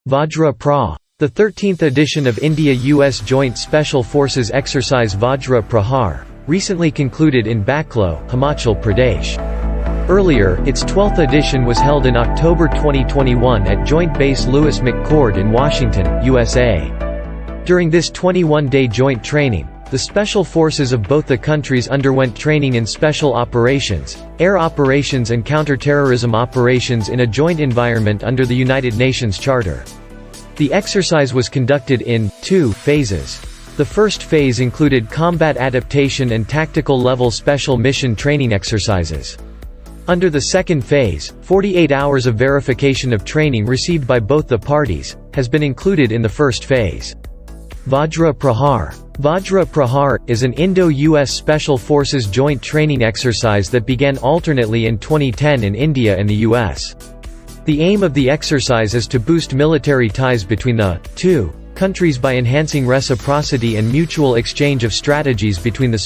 Vajra Prahar. The 13th edition of India-US Joint Special Forces Exercise Vajra Prahar, recently concluded in Baklo, Himachal Pradesh. Earlier, its 12th edition was held in October 2021 at Joint Base Lewis McChord in Washington, USA. During this 21-day joint training, the special forces of both the countries underwent training in special operations, air operations and counterterrorism operations in a joint environment under the United Nations Charter. The exercise was conducted in 2 phases. The first phase included combat adaptation and tactical level special mission training exercises. Under the second phase, 48 hours of verification of training received by both the parties has been included in the first phase. Vajra Prahar. Vajra Prahar is an Indo-US Special Forces joint training exercise that began alternately in 2010 in India and the US. The aim of the exercise is to boost military ties between the 2 countries by enhancing reciprocity and mutual exchange of strategies between the